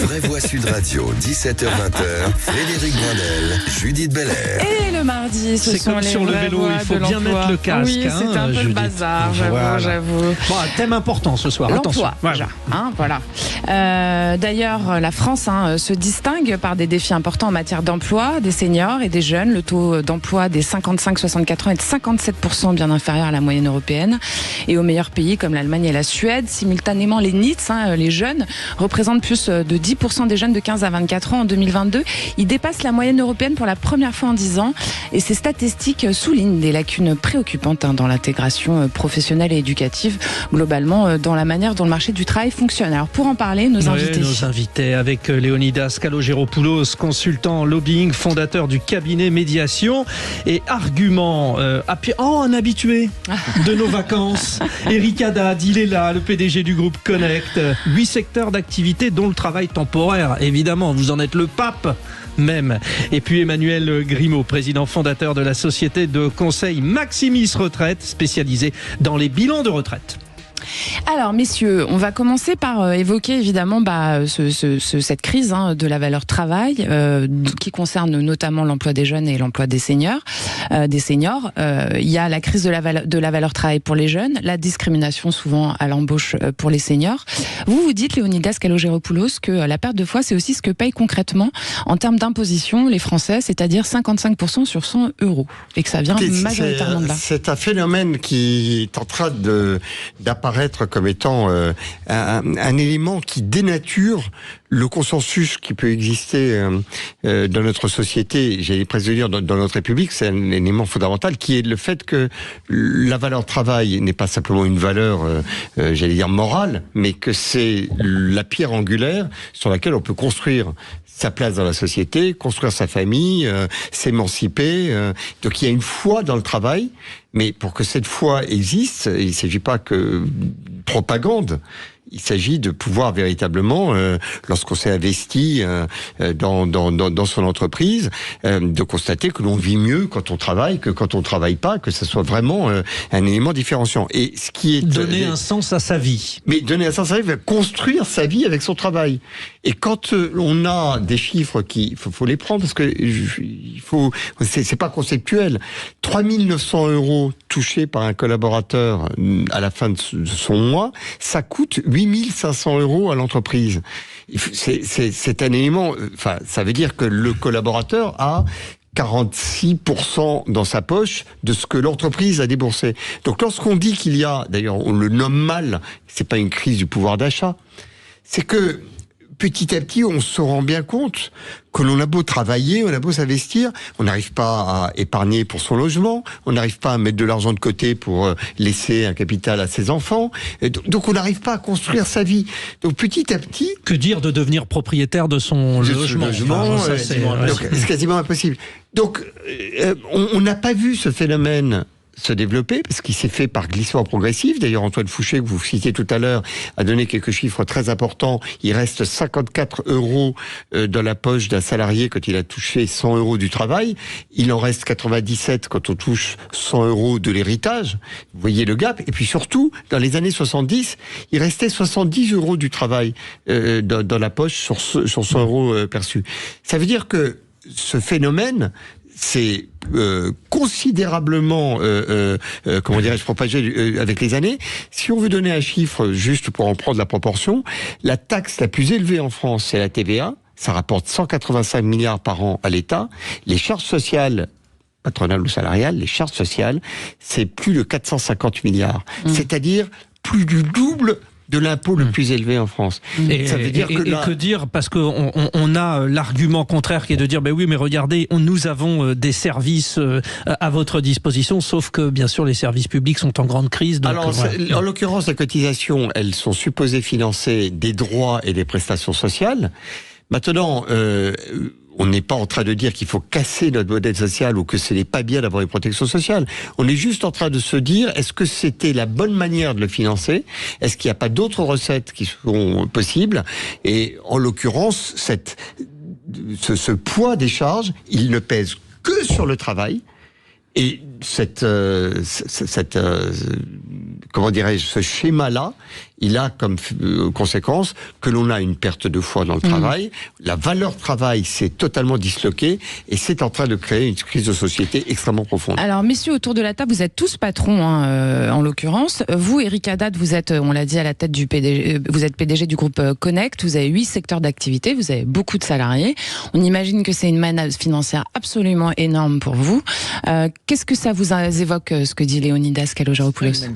Vraie Voix Sud Radio, 17h-20h, Frédéric Brunel, Judith Belair. Et le mardi, ce c'est sont comme les sur le vélo, voix il faut de bien l'emploi. mettre le casque. Oui, c'est un peu le bazar, j'avoue. Bon, thème important ce soir, attention. L'emploi, déjà. Voilà. D'ailleurs, la France se distingue par des défis importants en matière d'emploi des seniors et des jeunes. Le taux d'emploi des 55-64 ans est de 57%, bien inférieur à la moyenne européenne. Et aux meilleurs pays comme l'Allemagne et la Suède, simultanément les NEETs, les jeunes, représentent plus de 10% des jeunes de 15 à 24 ans en 2022. Ils dépassent la moyenne européenne pour la première fois en 10 ans. Et ces statistiques soulignent des lacunes préoccupantes dans l'intégration professionnelle et éducative, globalement dans la manière dont le marché du travail fonctionne. Alors pour en parler, nos invités avec Leonidas Kalogeropoulos, consultant en lobbying, fondateur du cabinet Médiation et Argument. Un habitué de nos vacances, Eric Haddad, il est là, le PDG du groupe Connect. 8 secteurs d'activité dont le travail temporaire, évidemment, vous en êtes le pape même. Et puis Emmanuel Grimaud, président fondateur de la société de conseil Maximis Retraite, spécialisée dans les bilans de retraite. Alors messieurs, on va commencer par évoquer évidemment cette crise de la valeur travail qui concerne notamment l'emploi des jeunes et l'emploi des seniors. Il y a la crise de la valeur travail pour les jeunes, la discrimination souvent à l'embauche pour les seniors. Vous dites, Leonidas Kalogeropoulos, que la perte de foi, c'est aussi ce que payent concrètement en termes d'imposition les Français, c'est-à-dire 55% sur 100 €, et que ça vient majoritairement de là. C'est un phénomène qui est en train d'apparaître comme étant un élément qui dénature le consensus qui peut exister dans notre société, j'allais presque dire dans notre République. C'est un élément fondamental qui est le fait que la valeur travail n'est pas simplement une valeur, j'allais dire morale, mais que c'est la pierre angulaire sur laquelle on peut construire sa place dans la société, construire sa famille, s'émanciper. Donc il y a une foi dans le travail, mais pour que cette foi existe, il ne s'agit pas que propagande. Il s'agit de pouvoir véritablement, lorsqu'on s'est investi dans son entreprise, de constater que l'on vit mieux quand on travaille que quand on travaille pas, que ce soit vraiment un élément différenciant. Et ce qui est donner un sens à sa vie. Mais donner un sens à sa vie, construire sa vie avec son travail. Et quand on a des chiffres faut les prendre parce que c'est pas conceptuel. 3 900 € touchés par un collaborateur à la fin de son mois, ça coûte 8 500 € à l'entreprise. C'est un élément, ça veut dire que le collaborateur a 46% dans sa poche de ce que l'entreprise a déboursé. Donc lorsqu'on dit qu'il y a, d'ailleurs on le nomme mal, c'est pas une crise du pouvoir d'achat, c'est que petit à petit, on se rend bien compte que l'on a beau travailler, on a beau s'investir, on n'arrive pas à épargner pour son logement, on n'arrive pas à mettre de l'argent de côté pour laisser un capital à ses enfants, donc on n'arrive pas à construire sa vie. Donc petit à petit... Que dire de devenir propriétaire de son logement c'est quasiment impossible. Donc on n'a pas vu ce phénomène se développer, parce qu'il s'est fait par glissement progressif. D'ailleurs, Antoine Fouché, que vous citiez tout à l'heure, a donné quelques chiffres très importants. Il reste 54 € dans la poche d'un salarié quand il a touché 100 € du travail. Il en reste 97 quand on touche 100 € de l'héritage. Vous voyez le gap. Et puis surtout, dans les années 70, il restait 70 € du travail dans la poche sur 100 € perçus. Ça veut dire que ce phénomène, c'est considérablement, propagé avec les années. Si on veut donner un chiffre juste pour en prendre la proportion, la taxe la plus élevée en France, c'est la TVA. Ça rapporte 185 milliards par an à l'État. Les charges sociales, patronales ou salariales, les charges sociales, c'est plus de 450 milliards. C'est-à-dire plus du double de l'impôt le plus élevé en France. Et, ça veut dire que dire, parce qu'on a l'argument contraire qui est de dire, oui, mais regardez, nous avons des services à votre disposition, sauf que, bien sûr, les services publics sont en grande crise. Donc, alors, en l'occurrence, les cotisations, elles sont supposées financer des droits et des prestations sociales. Maintenant, on n'est pas en train de dire qu'il faut casser notre modèle social ou que ce n'est pas bien d'avoir une protection sociale. On est juste en train de se dire, est-ce que c'était la bonne manière de le financer? Est-ce qu'il n'y a pas d'autres recettes qui sont possibles? Et en l'occurrence, ce poids des charges, il ne pèse que sur le travail. Et comment dirais-je, ce schéma-là, il a comme conséquence que l'on a une perte de foi dans le travail. La valeur travail s'est totalement disloquée et c'est en train de créer une crise de société extrêmement profonde. Alors, messieurs, autour de la table, vous êtes tous patrons, en l'occurrence. Vous, Eric Haddad, vous êtes, on l'a dit, à la tête du PDG, vous êtes PDG du groupe Connect, vous avez 8 secteurs d'activité, vous avez beaucoup de salariés. On imagine que c'est une manne financière absolument énorme pour vous. Qu'est-ce que ça vous évoque, ce que dit Léonidas Kalogeropoulos?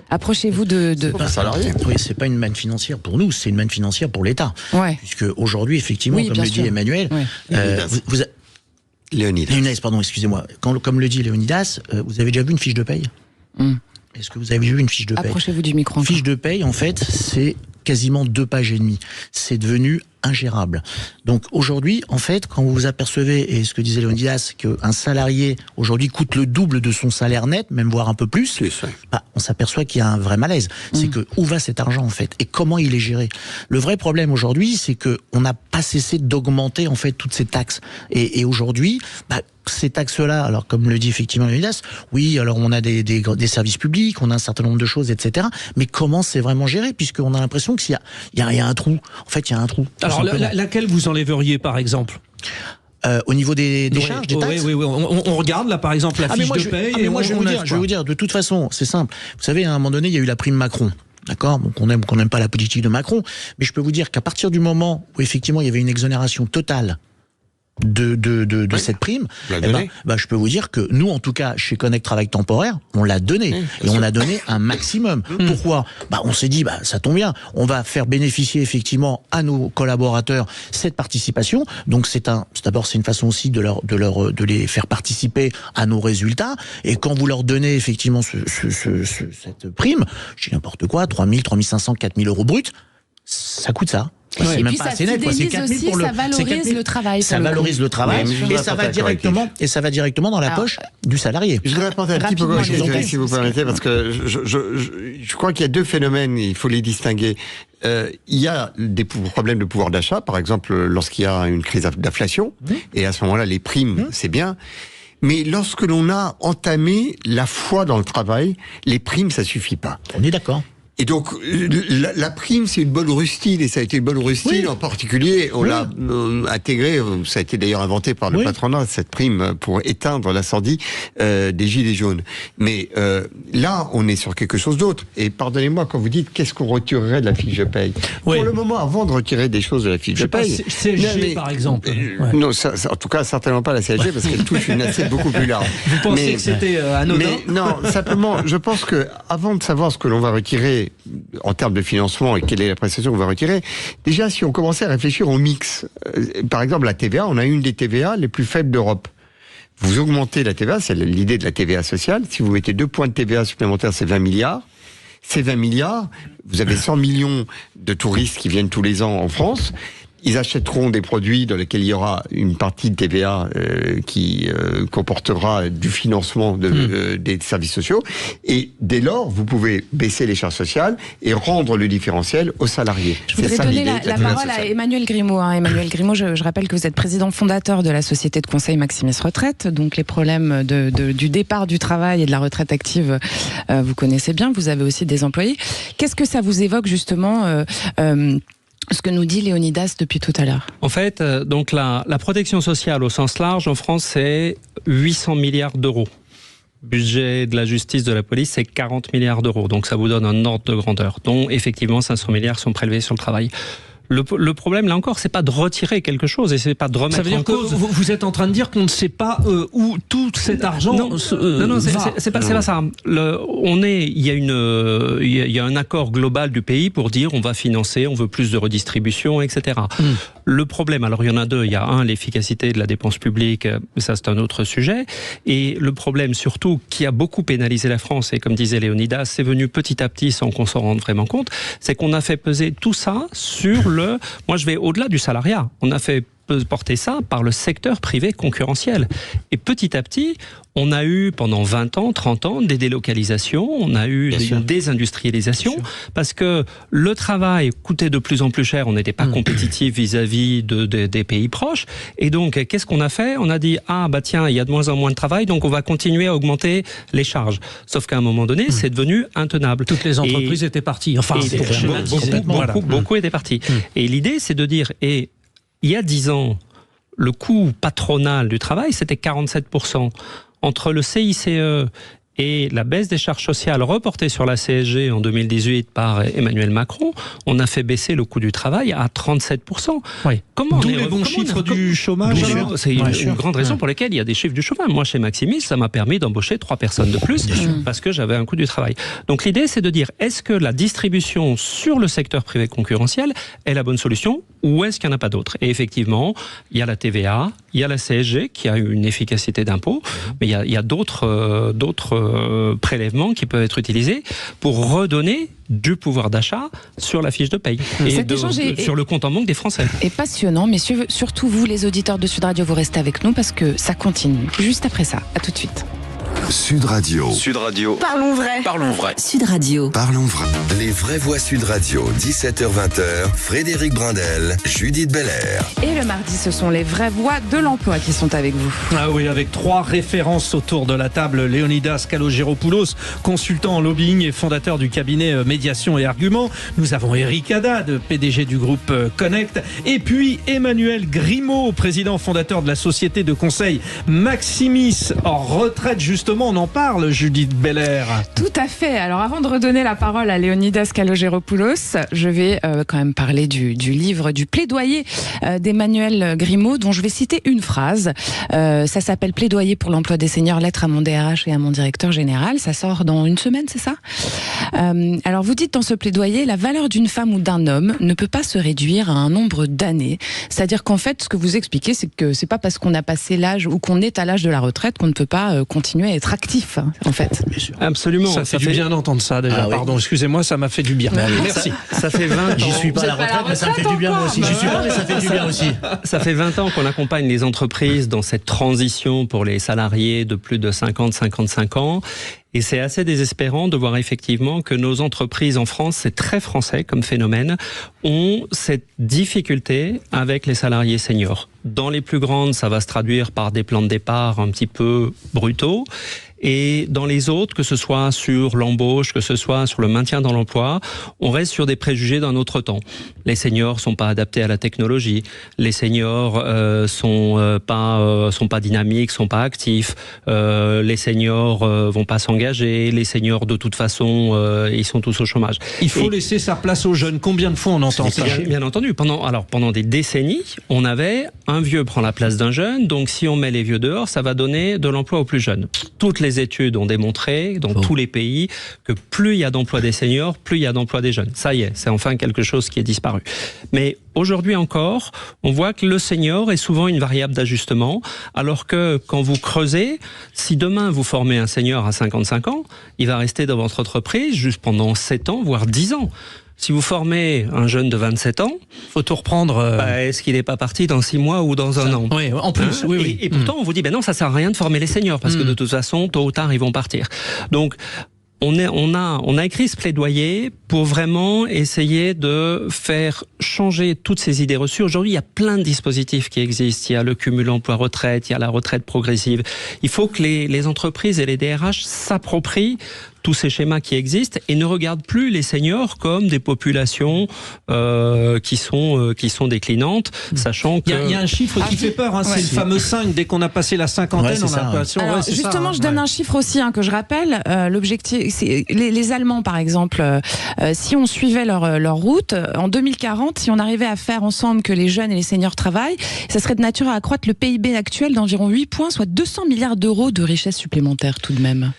Approchez-vous de... Oui, c'est pas une manne financière pour nous, c'est une manne financière pour l'État. Ouais. Puisque aujourd'hui, effectivement, Oui, comme le dit Emmanuel, Léonidas, pardon, excusez-moi. Comme le dit Léonidas, vous avez déjà vu une fiche de paye? Est-ce que vous avez vu une fiche de paye? Approchez-vous du micro. Fiche de paye, en fait, c'est quasiment 2 pages et demie. C'est devenu ingérable. Donc aujourd'hui, en fait, quand vous vous apercevez, et ce que disait Léonidas, qu'un salarié aujourd'hui coûte le double de son salaire net, même voire un peu plus, on s'aperçoit qu'il y a un vrai malaise. C'est que où va cet argent en fait et comment il est géré? Le vrai problème aujourd'hui, c'est que on n'a pas cessé d'augmenter en fait toutes ces taxes. Et aujourd'hui, ces taxes-là, alors comme le dit effectivement Léonidas, oui, alors on a des services publics, on a un certain nombre de choses, etc. Mais comment c'est vraiment géré, puisqu'on a l'impression qu'il y a un trou. En fait, il y a un trou. Alors laquelle vous enlèveriez par exemple? Au niveau des charges, des taxes. Oui. On regarde là par exemple la fiche de paye. Je vais vous dire, de toute façon, c'est simple. Vous savez, à un moment donné, il y a eu la prime Macron. D'accord, donc on aime ou qu'on n'aime pas la politique de Macron, mais je peux vous dire qu'à partir du moment où effectivement il y avait une exonération totale de cette prime, je peux vous dire que nous, en tout cas, chez Connect Travail Temporaire, on l'a donné. Et on a donné un maximum. Pourquoi? On s'est dit, ça tombe bien, on va faire bénéficier effectivement à nos collaborateurs cette participation. Donc d'abord, c'est une façon aussi de les faire participer à nos résultats. Et quand vous leur donnez effectivement cette prime, je dis n'importe quoi, 3 000, 3 500, 4 000 euros bruts, ça coûte ça. Et puis ça fidélise aussi, ça valorise le travail. Ça valorise le travail et ça va directement dans la poche du salarié. Je voudrais apporter un petit peu si vous permettez, parce que je crois qu'il y a 2 phénomènes, il faut les distinguer. Il y a des problèmes de pouvoir d'achat, par exemple lorsqu'il y a une crise d'inflation, et à ce moment-là les primes, c'est bien. Mais lorsque l'on a entamé la foi dans le travail, les primes, ça suffit pas. On est d'accord. Et donc, la prime, c'est une bonne rustine, et ça a été une bonne rustine, en particulier, on l'a intégré, ça a été d'ailleurs inventé par le patronat, cette prime, pour éteindre l'incendie des Gilets jaunes. Mais là, on est sur quelque chose d'autre. Et pardonnez-moi, quand vous dites qu'est-ce qu'on retirerait de la fiche de paye, pour le moment, avant de retirer des choses de la fiche de paye... CSG, par exemple. Non, en tout cas, certainement pas la CSG, parce qu'elle touche une assiette beaucoup plus large. Vous pensez que c'était anodin? Mais non, simplement, je pense que avant de savoir ce que l'on va retirer en termes de financement et quelle est la prestation qu'on va retirer, déjà si on commençait à réfléchir au mix, par exemple la TVA, on a une des TVA les plus faibles d'Europe. Vous augmentez la TVA, c'est l'idée de la TVA sociale, si vous mettez 2 points de TVA supplémentaires, c'est 20 milliards. Ces 20 milliards, vous avez 100 millions de touristes qui viennent tous les ans en France. Ils achèteront des produits dans lesquels il y aura une partie de TVA qui comportera du financement des services sociaux. Et dès lors, vous pouvez baisser les charges sociales et rendre le différentiel aux salariés. Je voudrais donner la parole à Emmanuel Grimaud. Emmanuel Grimaud, je rappelle que vous êtes président fondateur de la société de conseil Maximis Retraite. Donc les problèmes du départ du travail et de la retraite active, vous connaissez bien. Vous avez aussi des employés. Qu'est-ce que ça vous évoque justement ce que nous dit Léonidas depuis tout à l'heure? En fait, donc la protection sociale au sens large en France, c'est 800 milliards d'euros. Budget de la justice, de la police, c'est 40 milliards d'euros. Donc ça vous donne un ordre de grandeur, dont effectivement 500 milliards sont prélevés sur le travail. Le problème, là encore, c'est pas de retirer quelque chose et c'est pas de remettre en cause. Ça veut dire que vous êtes en train de dire qu'on ne sait pas où tout cet argent non, c'est pas ça. Il y a un accord global du pays pour dire on va financer, on veut plus de redistribution, etc. Le problème, alors il y en a 2. Il y a l'efficacité de la dépense publique, ça c'est un autre sujet. Et le problème surtout qui a beaucoup pénalisé la France, et comme disait Léonidas, c'est venu petit à petit sans qu'on s'en rende vraiment compte, c'est qu'on a fait peser tout ça sur moi je vais au-delà du salariat. On a fait porter ça par le secteur privé concurrentiel. Et petit à petit, on a eu pendant 20 ans, 30 ans des délocalisations, on a eu une désindustrialisation, parce que le travail coûtait de plus en plus cher, on n'était pas compétitif vis-à-vis des pays proches, et donc qu'est-ce qu'on a fait? On a dit, ah bah tiens, il y a de moins en moins de travail, donc on va continuer à augmenter les charges. Sauf qu'à un moment donné, c'est devenu intenable. Toutes les entreprises étaient parties, enfin, beaucoup étaient partis. Et l'idée, c'est de dire, il y a 10 ans, le coût patronal du travail, c'était 47%. Entre le CICE et la baisse des charges sociales reportée sur la CSG en 2018 par Emmanuel Macron, on a fait baisser le coût du travail à 37%. Oui. D'où les bons chiffres du chômage. C'est une grande raison pour laquelle il y a des chiffres du chômage. Moi, chez Maximis, ça m'a permis d'embaucher 3 personnes de plus parce que j'avais un coût du travail. Donc l'idée, c'est de dire, est-ce que la distribution sur le secteur privé concurrentiel est la bonne solution ou est-ce qu'il n'y en a pas d'autre? Et effectivement, il y a la TVA, il y a la CSG qui a une efficacité d'impôt, mais il y a d'autres prélèvements qui peuvent être utilisés pour redonner du pouvoir d'achat sur la fiche de paye et sur le compte en banque des Français. Et passionnant, messieurs, surtout vous les auditeurs de Sud Radio, vous restez avec nous parce que ça continue. Juste après ça, à tout de suite. Sud Radio. Sud Radio. Parlons vrai. Parlons vrai. Sud Radio. Parlons vrai. Les vraies voix Sud Radio, 17h-20h, Frédéric Brindel, Judith Belair. Et le mardi, ce sont les vraies voix de l'emploi qui sont avec vous. Ah oui, avec 3 références autour de la table. Léonidas Kalogeropoulos, consultant en lobbying et fondateur du cabinet Médiation et Arguments. Nous avons Eric Haddad, PDG du groupe Connect. Et puis Emmanuel Grimaud, président fondateur de la société de conseil Maximis, en retraite justement. On en parle, Judith Belair. Tout à fait. Alors avant de redonner la parole à Léonidas Kalogeropoulos, je vais quand même parler du livre, du plaidoyer d'Emmanuel Grimaud, dont je vais citer une phrase. Ça s'appelle Plaidoyer pour l'emploi des seniors, lettre à mon DRH et à mon directeur général. Ça sort dans une semaine, c'est ça? Alors vous dites dans ce plaidoyer, la valeur d'une femme ou d'un homme ne peut pas se réduire à un nombre d'années. C'est-à-dire qu'en fait, ce que vous expliquez, c'est que c'est pas parce qu'on a passé l'âge ou qu'on est à l'âge de la retraite qu'on ne peut pas continuer à être actif, en fait. Bien sûr. Absolument. Ça fait du bien d'entendre ça déjà. Pardon, excusez-moi, ça m'a fait du bien. Merci. Ça fait 20 ans. J'y suis pas à la retraite, mais ça me fait du bien moi aussi. J'y suis pas, mais ça fait du bien aussi. Ça fait 20 ans qu'on accompagne les entreprises dans cette transition pour les salariés de plus de 50-55 ans. Et c'est assez désespérant de voir effectivement que nos entreprises en France, c'est très français comme phénomène, ont cette difficulté avec les salariés seniors. Dans les plus grandes, ça va se traduire par des plans de départ un petit peu brutaux. Et dans les autres, que ce soit sur l'embauche, que ce soit sur le maintien dans l'emploi, on reste sur des préjugés d'un autre temps. Les seniors sont pas adaptés à la technologie. Les seniors sont pas dynamiques, sont pas actifs. Les seniors vont pas s'engager. Les seniors, de toute façon, ils sont tous au chômage. Il faut laisser sa place aux jeunes. Combien de fois on entend ça? Bien entendu. Pendant des décennies, on avait un vieux prend la place d'un jeune. Donc, si on met les vieux dehors, ça va donner de l'emploi aux plus jeunes. Toutes les études ont démontré, dans tous les pays, que plus il y a d'emploi des seniors, plus il y a d'emploi des jeunes. Ça y est, c'est enfin quelque chose qui est disparu. Mais aujourd'hui encore, on voit que le senior est souvent une variable d'ajustement, alors que quand vous creusez, si demain vous formez un senior à 55 ans, il va rester dans votre entreprise juste pendant 7 ans, voire 10 ans. Si vous formez un jeune de 27 ans, faut tout reprendre. Est-ce qu'il n'est pas parti dans 6 mois ou dans un an? Oui, en plus. Oui. Et pourtant, on vous dit, non, ça sert à rien de former les seniors parce que de toute façon, tôt ou tard, ils vont partir. Donc, on a écrit ce plaidoyer pour vraiment essayer de faire changer toutes ces idées reçues. Aujourd'hui, il y a plein de dispositifs qui existent. Il y a le cumul emploi-retraite, il y a la retraite progressive. Il faut que les entreprises et les DRH s'approprient tous ces schémas qui existent et ne regardent plus les seniors comme des populations qui sont déclinantes, sachant que... Il y a un chiffre qui fait peur, c'est le fameux 5. Dès qu'on a passé la cinquantaine, on a l'impression... Alors, justement, je donne un chiffre aussi que je rappelle. L'objectif, c'est les Allemands, par exemple, si on suivait leur route, en 2040, si on arrivait à faire ensemble que les jeunes et les seniors travaillent, ça serait de nature à accroître le PIB actuel d'environ 8 points, soit 200 milliards d'euros de richesse supplémentaire tout de même.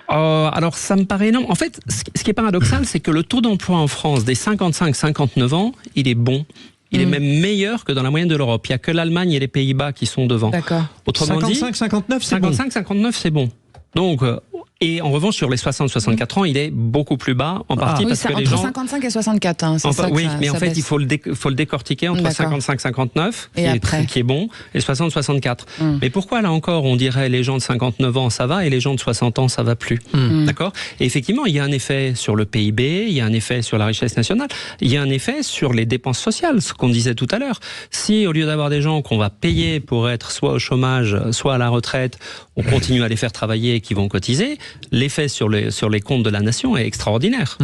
Alors ça me paraît énorme. En fait, ce qui est paradoxal, c'est que le taux d'emploi en France des 55-59 ans, il est bon. Il est même meilleur que dans la moyenne de l'Europe. Il n'y a que l'Allemagne et les Pays-Bas qui sont devant. D'accord. Autrement dit, 55-59, c'est bon. 55-59, c'est bon. Donc, Et en revanche, sur les 60-64 ans, il est beaucoup plus bas, en partie parce que les gens... Entre 55 et 64, hein, c'est ça que oui, ça, mais en ça fait, baisse. il faut le décortiquer entre 55-59, qui est bon, et 60-64. Mais pourquoi, là encore, on dirait les gens de 59 ans, ça va, et les gens de 60 ans, ça va plus? D'accord? Et effectivement, il y a un effet sur le PIB, il y a un effet sur la richesse nationale, il y a un effet sur les dépenses sociales, ce qu'on disait tout à l'heure. Si, au lieu d'avoir des gens qu'on va payer pour être soit au chômage, soit à la retraite, on continue à les faire travailler et qui vont cotiser, l'effet sur les comptes de la nation est extraordinaire.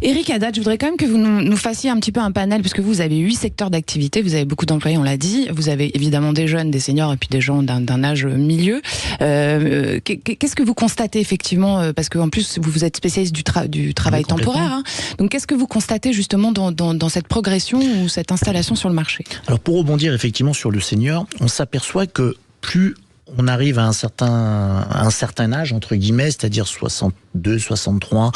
Éric Haddad, je voudrais quand même que vous nous fassiez un petit peu un panel, puisque vous avez 8 secteurs d'activité, vous avez beaucoup d'employés, on l'a dit, vous avez évidemment des jeunes, des seniors et puis des gens d'un âge milieu. Qu'est-ce que vous constatez effectivement, parce qu'en plus vous êtes spécialiste du travail temporaire, hein, donc qu'est-ce que vous constatez justement dans cette progression ou cette installation sur le marché? Alors pour rebondir effectivement sur le senior, on s'aperçoit que plus on arrive à un certain âge, entre guillemets, c'est-à-dire 62, 63,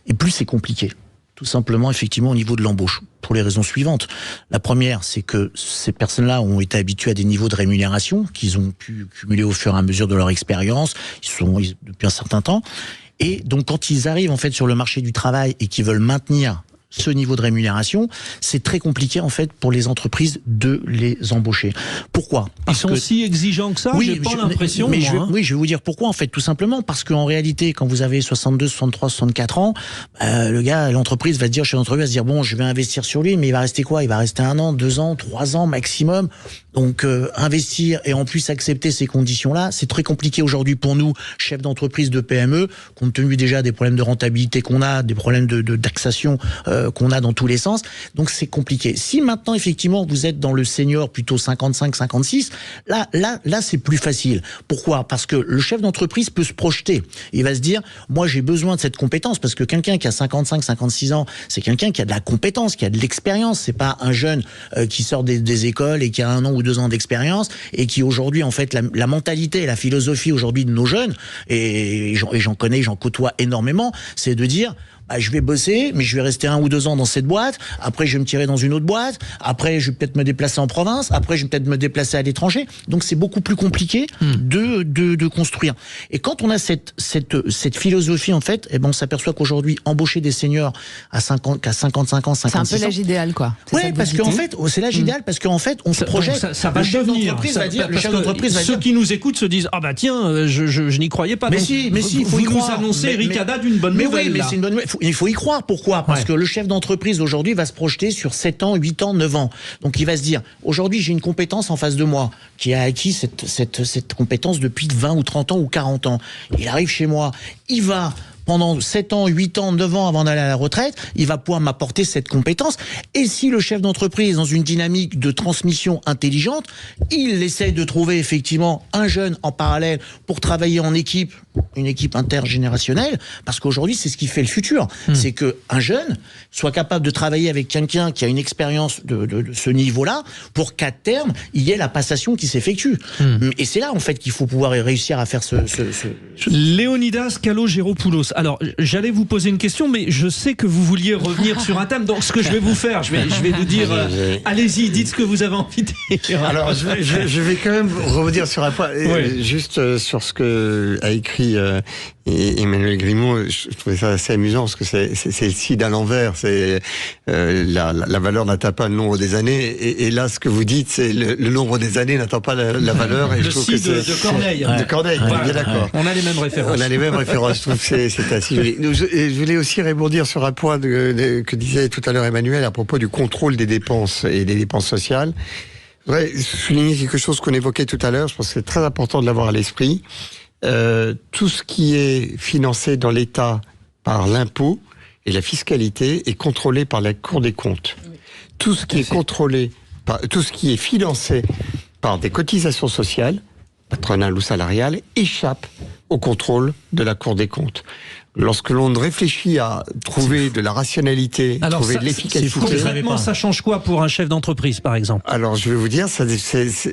et plus c'est compliqué. Tout simplement, effectivement, au niveau de l'embauche. Pour les raisons suivantes. La première, c'est que ces personnes-là ont été habituées à des niveaux de rémunération qu'ils ont pu cumuler au fur et à mesure de leur expérience. Depuis un certain temps. Et donc, quand ils arrivent, en fait, sur le marché du travail et qu'ils veulent maintenir ce niveau de rémunération, c'est très compliqué en fait pour les entreprises de les embaucher. Pourquoi? Ils sont si exigeants que ça? Oui, j'ai pas l'impression. Oui, je vais vous dire pourquoi en fait. Tout simplement parce qu'en réalité, quand vous avez 62, 63, 64 ans, l'entreprise va dire, chez l'entreprise va se dire bon, je vais investir sur lui, mais il va rester quoi? Il va rester 1 an, 2 ans, 3 ans maximum. Donc investir et en plus accepter ces conditions-là, c'est très compliqué aujourd'hui pour nous, chefs d'entreprise de PME, compte tenu déjà des problèmes de rentabilité qu'on a, des problèmes de taxation qu'on a dans tous les sens. Donc c'est compliqué. Si maintenant effectivement vous êtes dans le senior plutôt 55, 56, là c'est plus facile. Pourquoi? Parce que le chef d'entreprise peut se projeter. Il va se dire moi j'ai besoin de cette compétence parce que quelqu'un qui a 55, 56 ans, c'est quelqu'un qui a de la compétence, qui a de l'expérience. C'est pas un jeune qui sort des écoles et qui a 1 an ou 2 ans d'expérience et qui aujourd'hui en fait la mentalité et la philosophie aujourd'hui de nos jeunes et j'en connais, j'en côtoie énormément, c'est de dire je vais bosser, mais je vais rester 1 ou 2 ans dans cette boîte. Après, je vais me tirer dans une autre boîte. Après, je vais peut-être me déplacer en province. Après, je vais peut-être me déplacer à l'étranger. Donc, c'est beaucoup plus compliqué de construire. Et quand on a cette philosophie, en fait, on s'aperçoit qu'aujourd'hui, embaucher des seniors qu'à 55 ans, 56 ans. C'est un peu l'âge idéal, quoi. Ouais, parce qu'en fait, c'est l'âge idéal parce qu'en fait, on se projette. Ça va devenir. Le chef d'entreprise va dire. Ceux qui nous écoutent se disent tiens, je n'y croyais pas. Mais si, il faut y croire. Vous nous annoncez, Éric Haddad, une bonne nouvelle. Mais c'est une bonne nouvelle. Il faut y croire. Pourquoi? Parce que le chef d'entreprise aujourd'hui va se projeter sur 7 ans, 8 ans, 9 ans. Donc il va se dire, aujourd'hui j'ai une compétence en face de moi qui a acquis cette compétence depuis 20 ou 30 ans ou 40 ans. Il arrive chez moi, il va pendant 7 ans, 8 ans, 9 ans avant d'aller à la retraite, il va pouvoir m'apporter cette compétence. Et si le chef d'entreprise est dans une dynamique de transmission intelligente, il essaie de trouver effectivement un jeune en parallèle pour travailler en équipe, une équipe intergénérationnelle, parce qu'aujourd'hui c'est ce qui fait le futur. C'est qu'un jeune soit capable de travailler avec quelqu'un qui a une expérience de ce niveau-là, pour qu'à terme, il y ait la passation qui s'effectue. Et c'est là en fait qu'il faut pouvoir réussir à faire Léonidas Kalogéropoulos. Alors, j'allais vous poser une question, mais je sais que vous vouliez revenir sur un thème. Donc, ce que je vais vous faire, je vais vous dire, allez-y, dites ce que vous avez envie de dire. Alors, je vais quand même revenir sur un point, juste sur ce que a écrit Emmanuel Grimaud. Je trouvais ça assez amusant parce que c'est le CID à l'envers. C'est la valeur n'atteint pas le nombre des années. Et là, ce que vous dites, c'est le nombre des années n'atteint pas la valeur. Et le CID de Corneille. De Corneille, bien d'accord. On a les mêmes références. On a les mêmes références. Je trouve que c'est assez joli. Je voulais aussi rebondir sur un point que disait tout à l'heure Emmanuel à propos du contrôle des dépenses et des dépenses sociales. Je voudrais souligner quelque chose qu'on évoquait tout à l'heure. Je pense que c'est très important de l'avoir à l'esprit. Tout ce qui est financé dans l'État par l'impôt et la fiscalité est contrôlé par la Cour des comptes. Tout ce qui est contrôlé, tout ce qui est financé par des cotisations sociales, patronales ou salariales, échappe au contrôle de la Cour des comptes. Lorsque l'on réfléchit à trouver de la rationalité, trouver de l'efficacité... Concrètement, ça change quoi pour un chef d'entreprise, par exemple? Alors, je vais vous dire,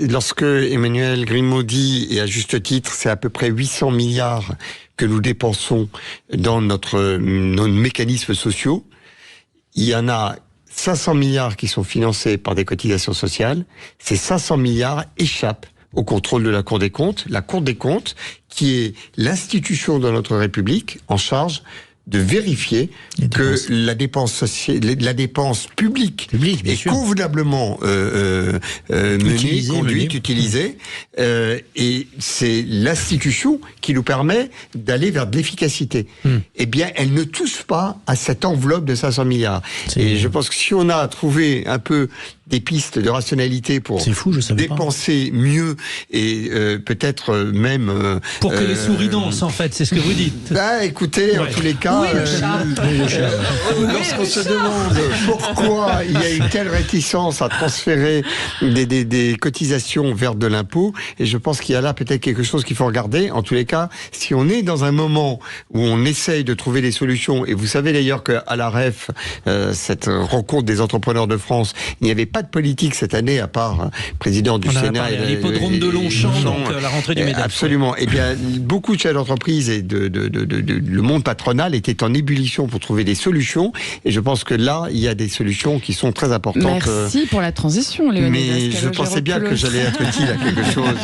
lorsque Emmanuel Grimaud dit, et à juste titre, c'est à peu près 800 milliards que nous dépensons dans nos mécanismes sociaux, il y en a 500 milliards qui sont financés par des cotisations sociales. Ces 500 milliards échappent au contrôle de la Cour des comptes. La Cour des comptes, qui est l'institution de notre République en charge de vérifier que la dépense publique est convenablement menée, conduite, utilisée, et c'est l'institution qui nous permet d'aller vers de l'efficacité. Eh bien, elle ne touche pas à cette enveloppe de 500 milliards. Et je pense que si on a trouvé un peu des pistes de rationalité pour dépenser mieux et peut-être même... pour que les souris dansent, en fait, c'est ce que vous dites. Bah, écoutez, en tous les cas, lorsqu'on se demande pourquoi il y a une telle réticence à transférer des cotisations vers de l'impôt, et je pense qu'il y a là peut-être quelque chose qu'il faut regarder. En tous les cas, si on est dans un moment où on essaye de trouver des solutions, et vous savez d'ailleurs qu'à la REF, cette rencontre des entrepreneurs de France, il n'y avait pas de politique cette année, à part président du Sénat. L'hippodrome de Longchamp, donc la rentrée du MEDEF. Absolument. Eh bien, beaucoup de chefs d'entreprise et le monde patronal étaient en ébullition pour trouver des solutions. Et je pense que là, il y a des solutions qui sont très importantes. Merci pour la transition, Léonidas. Mais je pensais bien que j'allais être utile à quelque chose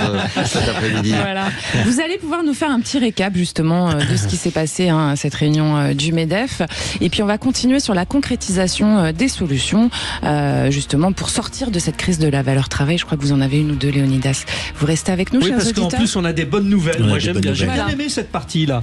cet après-midi. Voilà. Vous allez pouvoir nous faire un petit récap, justement, de ce qui s'est passé à cette réunion du MEDEF. Et puis, on va continuer sur la concrétisation des solutions, justement, pour sortir de cette crise de la valeur travail. Je crois que vous en avez une ou deux, Léonidas. Vous restez avec nous, chers auditeurs. Oui, parce qu'en plus, on a des bonnes nouvelles. Moi, j'aime bien. J'ai bien aimé cette partie-là.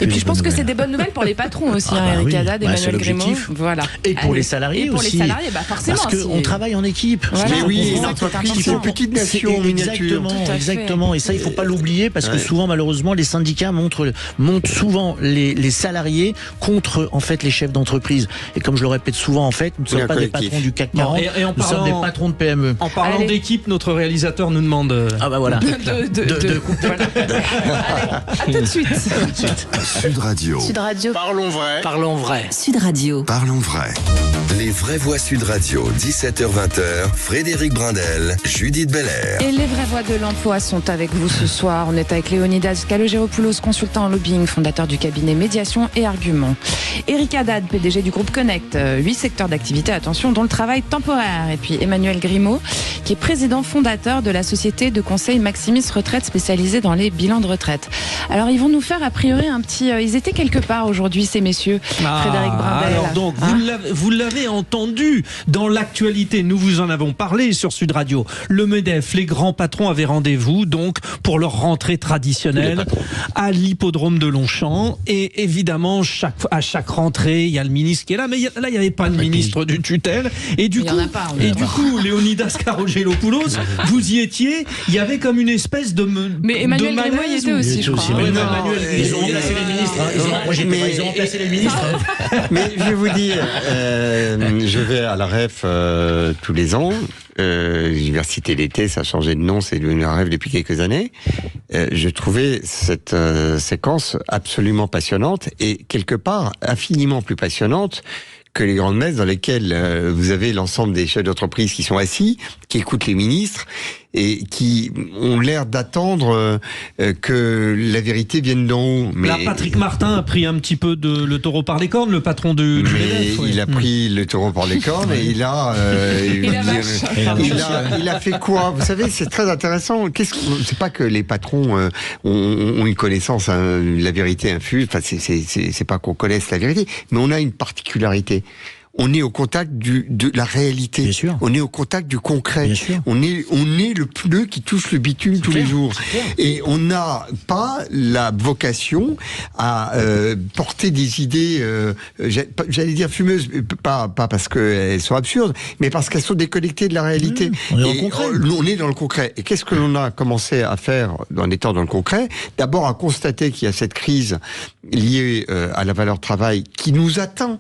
Et puis, je pense que c'est des bonnes nouvelles pour les patrons aussi, Eric Haddad, Emmanuel Grimaud. Voilà. Et pour les salariés aussi. Et pour les salariés, forcément. Parce qu'on travaille en équipe. Voilà. Mais oui, l'entreprise, c'est une petite nation en miniature. Exactement. Et ça, il ne faut pas l'oublier, parce que souvent, malheureusement, les syndicats montent souvent les salariés contre, en fait, les chefs d'entreprise. Et comme je le répète souvent, en fait, nous ne sommes pas des patrons du CAC 40, nous sommes des patrons de PME. En parlant d'équipe, notre réalisateur nous demande... Ah bah voilà. Voilà. Allez, à tout de suite. Sud Radio. Sud Radio. Parlons vrai. Parlons vrai. Sud Radio. Parlons vrai. Les vraies voix Sud Radio, 17h-20h, Frédéric Brindel, Judith Belair. Et les vraies voix de l'emploi sont avec vous ce soir. On est avec Léonidas Kalogéropoulos, consultant en lobbying, fondateur du cabinet Médiation et Argument. Eric Haddad, PDG du groupe Connect, 8 secteurs d'activité, attention, dont le travail temporaire. Et puis Emmanuel Grimaud, qui est président fondateur de la société de conseil Maximis Retraite, spécialisée dans les bilans de retraite. Alors, ils vont nous faire a priori un petit... ils étaient quelque part aujourd'hui, ces messieurs. Frédéric Brindel. Alors donc, vous l'avez entendu dans l'actualité, nous vous en avons parlé sur Sud Radio. Le MEDEF, les grands patrons avaient rendez-vous donc pour leur rentrée traditionnelle à l'hippodrome de Longchamp. Et évidemment, à chaque rentrée, il y a le ministre qui est là, mais là, il n'y avait pas de ministre du tutelle. Et du coup, Léonidas Kalogéropoulos, vous y étiez, il y avait comme une espèce de mais Emmanuel Grimaud y était aussi, je crois. Ils ont remplacé les ministres. Ils ont remplacé les ministres. Mais je vais vous dire, je vais à la REF tous les ans. L'université d'été, ça a changé de nom, c'est devenu la REF depuis quelques années. Je trouvais cette séquence absolument passionnante et quelque part infiniment plus passionnante que les grandes messes dans lesquelles vous avez l'ensemble des chefs d'entreprise qui sont assis, qui écoutent les ministres et qui ont l'air d'attendre que la vérité vienne d'en haut. Mais là, Patrick Martin a pris un petit peu le taureau par les cornes, le patron du MEDEF. Il a pris le taureau par les cornes et il a fait quoi? Vous savez, c'est très intéressant. C'est pas que les patrons ont une connaissance, la vérité infuse. Enfin, c'est pas qu'on connaisse la vérité, mais on a une particularité. On est au contact de la réalité. Bien sûr. On est au contact du concret. Bien sûr. On est le pneu qui touche le bitume tous les jours. Et on n'a pas la vocation à porter des idées, j'allais dire fumeuses, pas parce qu'elles sont absurdes, mais parce qu'elles sont déconnectées de la réalité. On est dans le concret. On est dans le concret. Et qu'est-ce que l'on a commencé à faire en étant dans le concret? D'abord à constater qu'il y a cette crise liée à la valeur travail qui nous atteint.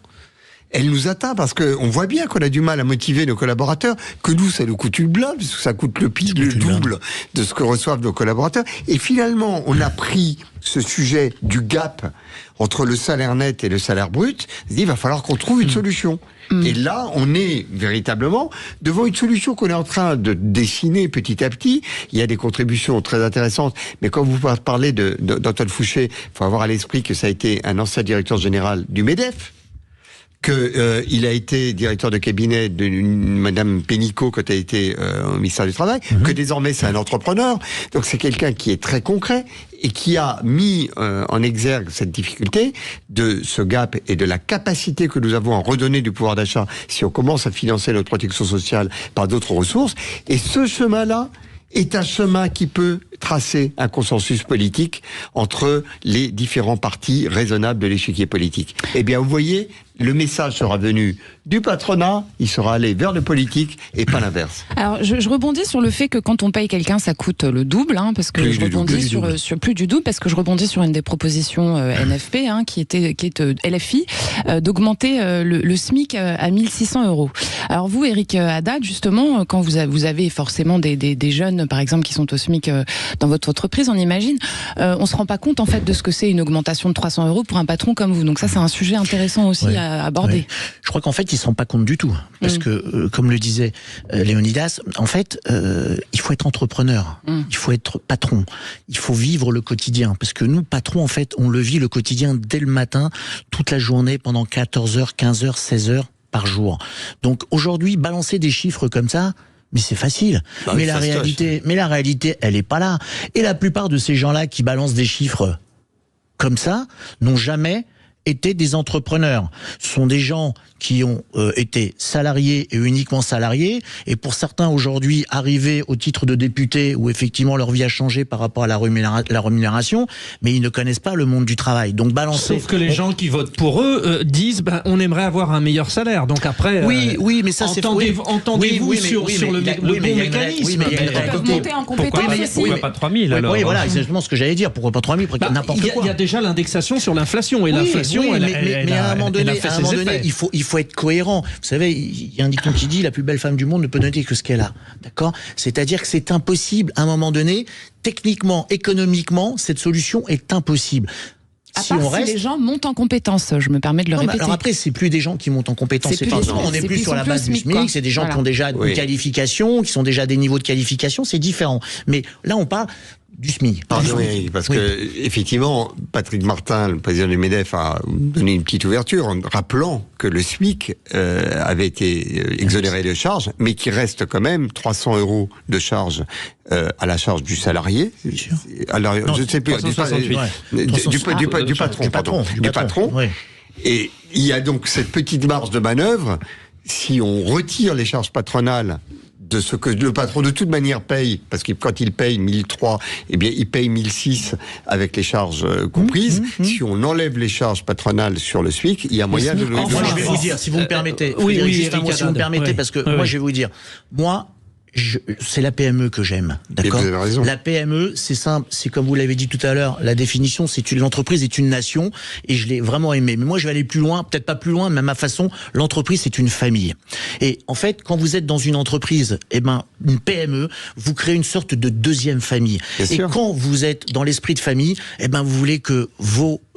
Elle nous atteint parce qu'on voit bien qu'on a du mal à motiver nos collaborateurs, que nous, ça nous coûte une blinde, parce que ça coûte le double de ce que reçoivent nos collaborateurs. Et finalement, on a pris ce sujet du gap entre le salaire net et le salaire brut. On se dit, il va falloir qu'on trouve une solution. Et là, on est véritablement devant une solution qu'on est en train de dessiner petit à petit. Il y a des contributions très intéressantes, mais quand vous parlez d'Antoine Fouché, il faut avoir à l'esprit que ça a été un ancien directeur général du MEDEF, qu'il a été directeur de cabinet de Madame Pénicaud quand elle a été au ministère du Travail, que désormais c'est un entrepreneur. Donc c'est quelqu'un qui est très concret et qui a mis en exergue cette difficulté de ce gap et de la capacité que nous avons à redonner du pouvoir d'achat si on commence à financer notre protection sociale par d'autres ressources. Et ce chemin-là est un chemin qui peut tracer un consensus politique entre les différents partis raisonnables de l'échiquier politique. Eh bien, vous voyez, le message sera venu du patronat, il sera allé vers le politique et pas l'inverse. Alors, je rebondis sur le fait que quand on paye quelqu'un, ça coûte le double, hein, parce que Plus je du rebondis double. sur plus du double, parce que je rebondis sur une des propositions NFP, hein, qui est LFI, d'augmenter le SMIC à 1 600 €. Alors vous, Eric Haddad, justement, quand vous avez forcément des jeunes, par exemple, qui sont au SMIC dans votre entreprise, on imagine, on se rend pas compte en fait de ce que c'est une augmentation de 300 € pour un patron comme vous. Donc ça, c'est un sujet intéressant aussi à aborder. Ouais. Je crois qu'en fait, ils se rendent pas compte du tout, parce que, comme le disait Léonidas, en fait, il faut être entrepreneur, il faut être patron, il faut vivre le quotidien, parce que nous, patrons, en fait, on le vit le quotidien dès le matin, toute la journée, pendant 14 heures, 15 heures, 16 heures par jour. Donc aujourd'hui, balancer des chiffres comme ça, mais c'est facile. Mais la réalité, elle est pas là. Et la plupart de ces gens-là qui balancent des chiffres comme ça n'ont jamais été des entrepreneurs. Ce sont des gens qui ont été salariés et uniquement salariés, et pour certains aujourd'hui arrivés au titre de député où effectivement leur vie a changé par rapport à la rémunération, mais ils ne connaissent pas le monde du travail. Donc balancer. Sauf que les gens qui votent pour eux disent on aimerait avoir un meilleur salaire. Donc après, oui, mais ça c'est entendez-vous sur le bon mécanisme. Oui, mais il y a une réalité. Monter en compétence. Pourquoi pas 3 000 alors? Oui, voilà, exactement ce que j'allais dire. Pourquoi pas 3 000? N'importe quoi. Il y a déjà l'indexation sur l'inflation, et l'inflation, mais à un moment donné, il faut être cohérent. Vous savez, il y a un dicton qui dit la plus belle femme du monde ne peut donner que ce qu'elle a. D'accord? C'est-à-dire que c'est impossible à un moment donné, techniquement, économiquement, cette solution est impossible. Si les gens montent en compétences, je me permets de le répéter. Alors après, c'est plus des gens qui montent en compétences. On n'est plus sur la base du SMIC. C'est des gens qui ont déjà une qualification, qui sont déjà à des niveaux de qualification. C'est différent. Mais là, on parle du SMIC. Pardon, Eric, parce que effectivement, Patrick Martin, le président du MEDEF, a donné une petite ouverture en rappelant que le SMIC avait été exonéré de charges, mais qu'il reste quand même 300 € de charges à la charge du salarié. Alors, je ne sais plus, du patron. Oui. Et il y a donc cette petite marge de manœuvre. Si on retire les charges patronales de ce que le patron de toute manière paye, parce que quand il paye 1003, eh bien il paye 1006 avec les charges comprises. Si on enlève les charges patronales sur le SMIC, il y a moyen de le... Moi, je vais vous dire, si vous me permettez, si vous me permettez, parce que moi, je vais vous dire, moi, c'est la PME que j'aime, d'accord ? Vous avez raison. La PME, c'est simple, c'est comme vous l'avez dit tout à l'heure, la définition, l'entreprise est une nation, et je l'ai vraiment aimé. Mais moi, je vais aller plus loin, peut-être pas plus loin, mais à ma façon, l'entreprise, c'est une famille. Et en fait, quand vous êtes dans une entreprise, une PME, vous créez une sorte de deuxième famille. Et quand vous êtes dans l'esprit de famille, vous voulez que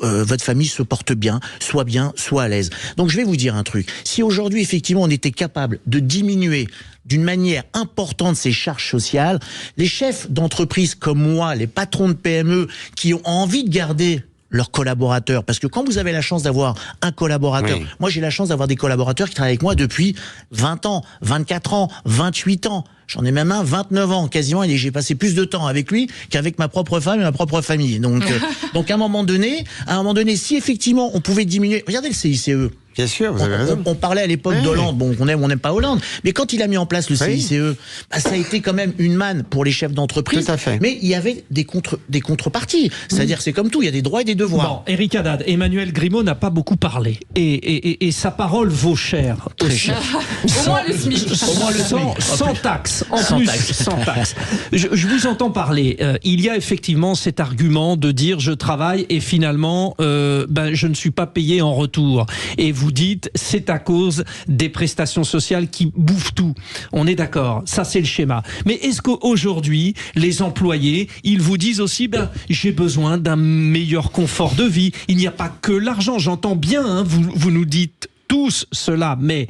votre famille se porte bien, soit à l'aise. Donc, je vais vous dire un truc. Si aujourd'hui, effectivement, on était capable de diminuer d'une manière importante ces charges sociales, les chefs d'entreprise comme moi, les patrons de PME qui ont envie de garder leurs collaborateurs, parce que quand vous avez la chance d'avoir un collaborateur, moi j'ai la chance d'avoir des collaborateurs qui travaillent avec moi depuis 20 ans, 24 ans, 28 ans, j'en ai même un 29 ans quasiment, et j'ai passé plus de temps avec lui qu'avec ma propre femme et ma propre famille. Donc à un moment donné, si effectivement on pouvait diminuer, regardez le CICE. Bien sûr, vous avez raison. On parlait à l'époque d'Hollande, bon, on aime pas Hollande, mais quand il a mis en place le CICE, ça a été quand même une manne pour les chefs d'entreprise. Tout à fait. Mais il y avait des contreparties. C'est-à-dire, c'est comme tout, il y a des droits et des devoirs. Bon, Eric Haddad, Emmanuel Grimaud n'a pas beaucoup parlé, et sa parole vaut cher. Très cher. Au moins le SMIC. Sans taxe. Sans taxe. Je vous entends parler. Il y a effectivement cet argument de dire je travaille et finalement je ne suis pas payé en retour. Et vous dites c'est à cause des prestations sociales qui bouffent tout. On est d'accord, ça c'est le schéma. Mais est-ce qu'aujourd'hui les employés, ils vous disent aussi j'ai besoin d'un meilleur confort de vie. Il n'y a pas que l'argent, j'entends bien, vous nous dites tous cela, mais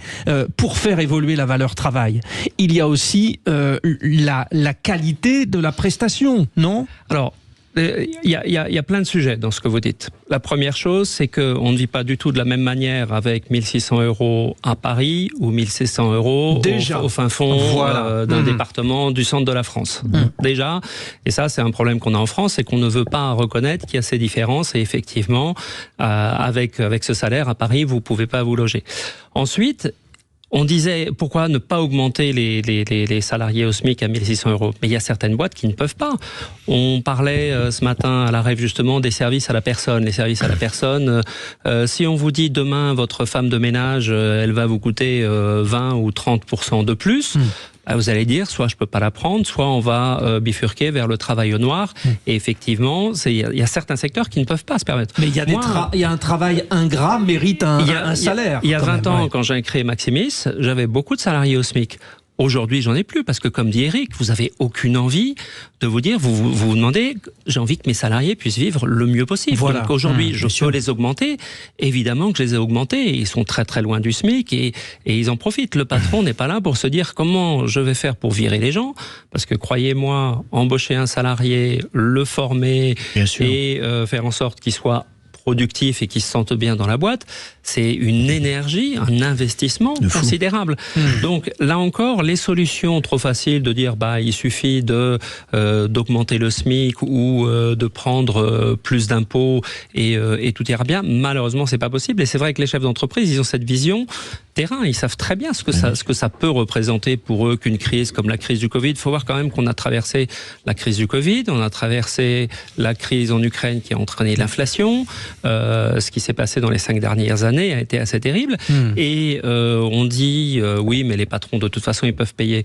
pour faire évoluer la valeur travail, il y a aussi la qualité de la prestation, non ? Alors, Il y a plein de sujets dans ce que vous dites. La première chose, c'est qu'on ne vit pas du tout de la même manière avec 1 600 € à Paris ou 1 600 € au fin fond d'un département du centre de la France. Déjà, et ça c'est un problème qu'on a en France, c'est qu'on ne veut pas reconnaître qu'il y a ces différences et effectivement, avec ce salaire à Paris, vous ne pouvez pas vous loger. Ensuite, on disait, pourquoi ne pas augmenter les salariés au SMIC à 1 600 €? Mais il y a certaines boîtes qui ne peuvent pas. On parlait ce matin à la Rêve justement des services à la personne. Les services à la personne, si on vous dit demain, votre femme de ménage, elle va vous coûter 20 ou 30% de plus, vous allez dire, soit je peux pas la prendre, soit on va bifurquer vers le travail au noir. Et effectivement, il y a certains secteurs qui ne peuvent pas se permettre. Mais il y a un travail ingrat mérite un salaire. Il y a 20 ans, quand j'ai créé Maximis, j'avais beaucoup de salariés au SMIC. Aujourd'hui, j'en ai plus parce que, comme dit Eric, vous avez aucune envie de vous dire, vous demandez, j'ai envie que mes salariés puissent vivre le mieux possible. Voilà. Donc aujourd'hui, je peux les augmenter. Évidemment que je les ai augmentés. Ils sont très très loin du SMIC et ils en profitent. Le patron n'est pas là pour se dire comment je vais faire pour virer les gens. Parce que croyez-moi, embaucher un salarié, le former et faire en sorte qu'il soit productif et qui se sentent bien dans la boîte, c'est une énergie, un investissement considérable. Donc là encore, les solutions trop faciles de dire il suffit d'augmenter le SMIC ou de prendre plus d'impôts et tout ira bien, malheureusement c'est pas possible. Et c'est vrai que les chefs d'entreprise, ils ont cette vision terrain, ils savent très bien ce que ça peut représenter pour eux qu'une crise comme la crise du Covid. Il faut voir quand même qu'on a traversé la crise du Covid, on a traversé la crise en Ukraine qui a entraîné l'inflation. Ce qui s'est passé dans les 5 dernières années a été assez terrible. Et on dit, oui, mais les patrons, de toute façon, ils peuvent payer.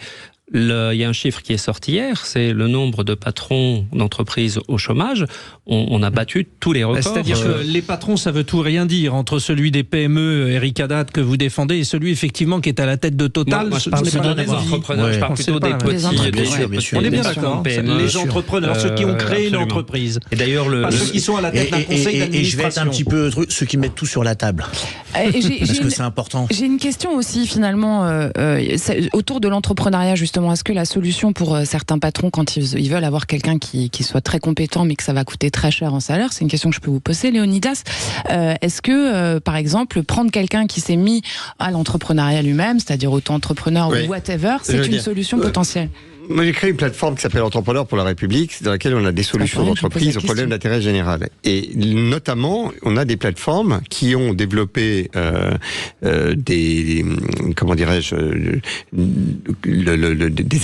Il y a un chiffre qui est sorti hier, c'est le nombre de patrons d'entreprises au chômage. On a battu tous les records. C'est-à-dire que les patrons, ça veut tout rien dire entre celui des PME, Eric Haddad, que vous défendez, et celui effectivement qui est à la tête de Total. Moi je parle pas des entrepreneurs, je parle plutôt des petits. On est bien d'accord. Les entrepreneurs, ceux qui ont créé une entreprise. Et d'ailleurs, pas ceux qui sont à la tête d'un conseil d'administration. Et je vais être un petit peu ceux qui mettent tout sur la table. Parce que c'est important. J'ai une question aussi finalement autour de l'entrepreneuriat justement. Est-ce que la solution pour certains patrons, quand ils veulent avoir quelqu'un qui soit très compétent mais que ça va coûter très cher en salaire, c'est une question que je peux vous poser, Léonidas. Est-ce que, par exemple, prendre quelqu'un qui s'est mis à l'entrepreneuriat lui-même, c'est-à-dire auto-entrepreneur ou whatever, c'est une solution potentielle? Moi, j'ai créé une plateforme qui s'appelle Entrepreneurs pour la République, dans laquelle on a des solutions d'entreprise aux problèmes d'intérêt général. Et notamment, on a des plateformes qui ont développé des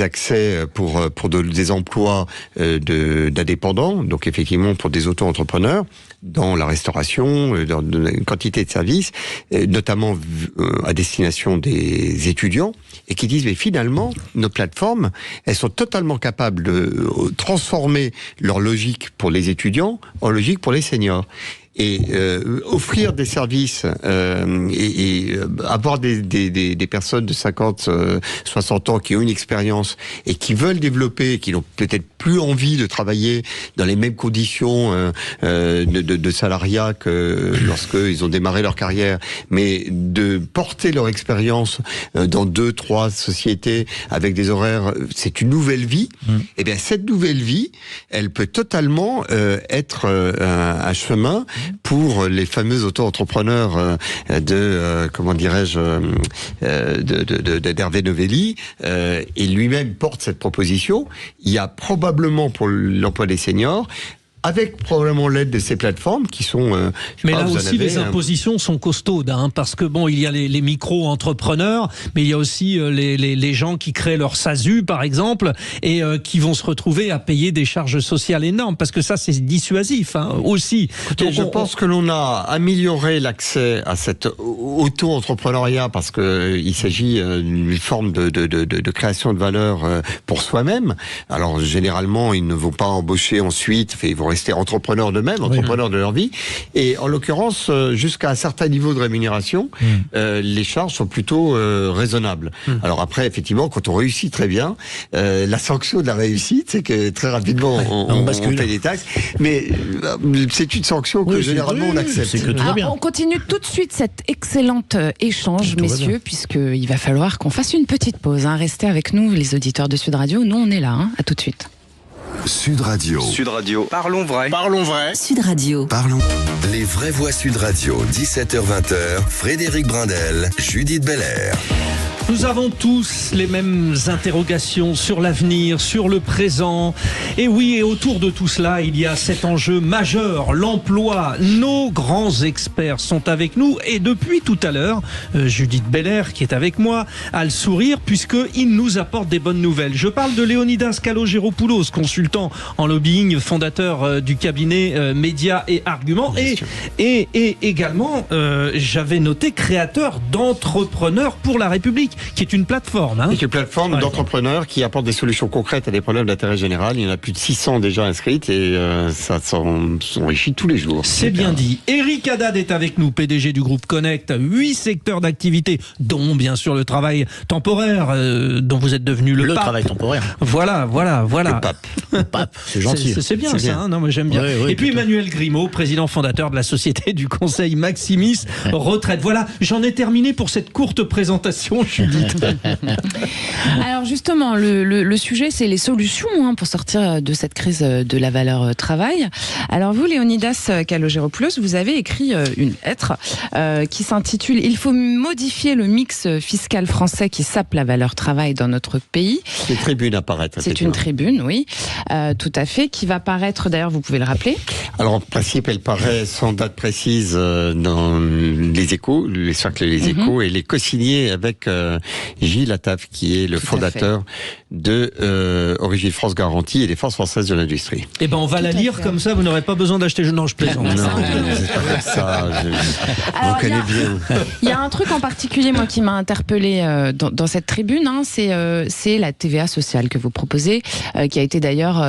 accès pour des emplois d'indépendants, donc effectivement pour des auto-entrepreneurs dans la restauration, dans une quantité de services, notamment à destination des étudiants, et qui disent mais finalement nos plateformes, elles sont totalement capables de transformer leur logique pour les étudiants en logique pour les seniors. Et offrir des services et avoir des personnes de 50, 60 ans qui ont une expérience et qui veulent développer, qui n'ont peut-être plus envie de travailler dans les mêmes conditions de salariat que lorsqu'ils ont démarré leur carrière, mais de porter leur expérience dans 2-3 sociétés avec des horaires, c'est une nouvelle vie. Et bien cette nouvelle vie, elle peut totalement être un chemin pour les fameux auto-entrepreneurs d'Hervé Novelli, et lui-même porte cette proposition. Il y a probablement pour l'emploi des seniors, avec probablement l'aide de ces plateformes qui sont... mais là aussi, les impositions sont costaudes, parce que il y a les micro-entrepreneurs, mais il y a aussi les gens qui créent leur SASU, par exemple, et qui vont se retrouver à payer des charges sociales énormes, parce que ça, c'est dissuasif, aussi. Donc, je pense que l'on a amélioré l'accès à cet auto-entrepreneuriat, parce que il s'agit d'une forme de création de valeur pour soi-même. Alors, généralement, ils ne vont pas embaucher ensuite, ils vont rester entrepreneurs d'eux-mêmes, entrepreneurs de leur vie. Et en l'occurrence, jusqu'à un certain niveau de rémunération, les charges sont plutôt raisonnables. Alors après, effectivement, quand on réussit très bien, la sanction de la réussite, c'est que très rapidement, on paye des taxes. Mais c'est une sanction que généralement on accepte. C'est que tout va bien. On continue tout de suite cet excellent échange, messieurs, puisqu'il va falloir qu'on fasse une petite pause. Restez avec nous, les auditeurs de Sud Radio. Nous, on est là. À tout de suite. Sud Radio. Sud Radio. Parlons vrai. Parlons vrai. Sud Radio. Parlons. Les vraies voix Sud Radio, 17h-20h, Frédéric Brindel, Judith Belair. Nous avons tous les mêmes interrogations sur l'avenir, sur le présent. Et oui, et autour de tout cela, il y a cet enjeu majeur, l'emploi. Nos grands experts sont avec nous et depuis tout à l'heure, Judith Belair, qui est avec moi, a le sourire puisqu'il nous apporte des bonnes nouvelles. Je parle de Léonidas Kalogéropoulos, consultant en lobbying, fondateur du cabinet Médias et Arguments et également, j'avais noté, créateur d'Entrepreneurs pour la République, qui est une plateforme. C'est une plateforme d'entrepreneurs qui apporte des solutions concrètes à des problèmes d'intérêt général. Il y en a plus de 600 déjà inscrites et ça s'enrichit tous les jours. C'est bien dit. Eric Haddad est avec nous, PDG du groupe Connect. 8 secteurs d'activité, dont bien sûr le travail temporaire, dont vous êtes devenu le pape. Travail temporaire. Voilà. Le pape. C'est gentil. C'est bien ça, hein, non, mais j'aime bien. Oui, et puis Emmanuel Grimaud, président fondateur de la société du conseil Maximis Retraite. Voilà, j'en ai terminé pour cette courte présentation, Judith. Alors justement, le sujet, c'est les solutions pour sortir de cette crise de la valeur travail. Alors vous, Léonidas Kalogéropoulos, vous avez écrit une lettre qui s'intitule « Il faut modifier le mix fiscal français qui sape la valeur travail dans notre pays ». C'est une tribune à paraître. C'est une tribune, oui, tout à fait, qui va paraître, d'ailleurs, vous pouvez le rappeler. Alors en principe, elle paraît sans date précise dans les Échos, les cercles Les Échos, et elle est co-signée avec Gilles Attaf, qui est le fondateur de Origine France Garantie et des Forces françaises de l'industrie. Eh ben, on va la lire comme ça, vous n'aurez pas besoin d'acheter. Non, je plaisante. Non, c'est pas comme ça. On connaît bien. Il y a un truc en particulier, moi, qui m'a interpellée dans cette tribune, c'est la TVA sociale que vous proposez, qui a été d'ailleurs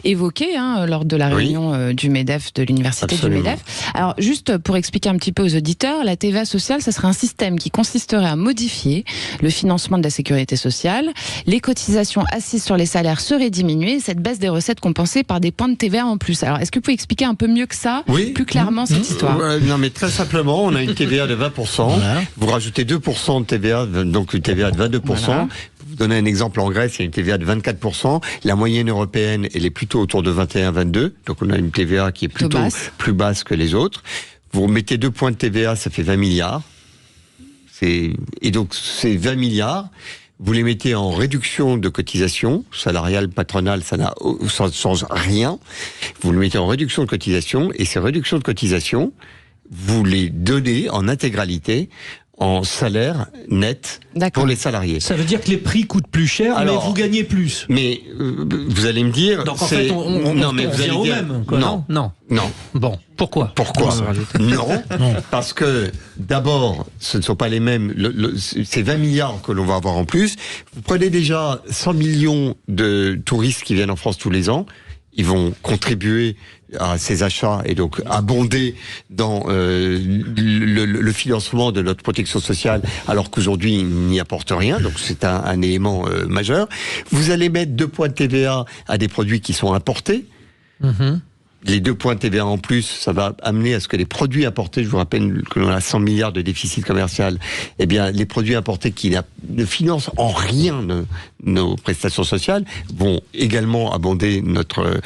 évoquée lors de la réunion du MEDEF, de l'université du MEDEF. Alors, juste pour expliquer un petit peu aux auditeurs, la TVA sociale, ça serait un système qui consisterait à modifier le financement de la sécurité sociale. Les cotisations assises sur les salaires seraient diminuées, cette baisse des recettes compensée par des points de TVA en plus. Alors, est-ce que vous pouvez expliquer un peu mieux que ça, plus clairement, cette histoire? Non, mais très simplement, on a une TVA de 20%. Voilà. Vous rajoutez 2% de TVA, donc une TVA de 22%. Voilà. Vous donnez un exemple, en Grèce, il y a une TVA de 24%. La moyenne européenne, elle est plutôt autour de 21-22. Donc on a une TVA qui est plutôt plus basse que les autres. Vous mettez 2 points de TVA, ça fait 20 milliards. Et donc ces 20 milliards, vous les mettez en réduction de cotisation salariale, patronale, ça change rien. Vous les mettez en réduction de cotisation, et ces réductions de cotisation, vous les donnez en intégralité en salaire net pour les salariés. Ça veut dire que les prix coûtent plus cher, mais vous gagnez plus. Mais vous allez me dire... Donc en fait, on vient au même. Quoi, non. Bon, pourquoi Non, parce que d'abord, ce ne sont pas les mêmes... ces 20 milliards que l'on va avoir en plus, vous prenez déjà 100 millions de touristes qui viennent en France tous les ans, ils vont contribuer à ces achats et donc abonder dans le financement de notre protection sociale, alors qu'aujourd'hui il n'y apporte rien, donc c'est un élément majeur. Vous allez mettre 2 points de TVA à des produits qui sont importés. Les 2 points de TVA en plus, ça va amener à ce que les produits importés, je vous rappelle que l'on a 100 milliards de déficit commercial, eh bien les produits importés qui ne financent en rien nos prestations sociales vont également abonder notre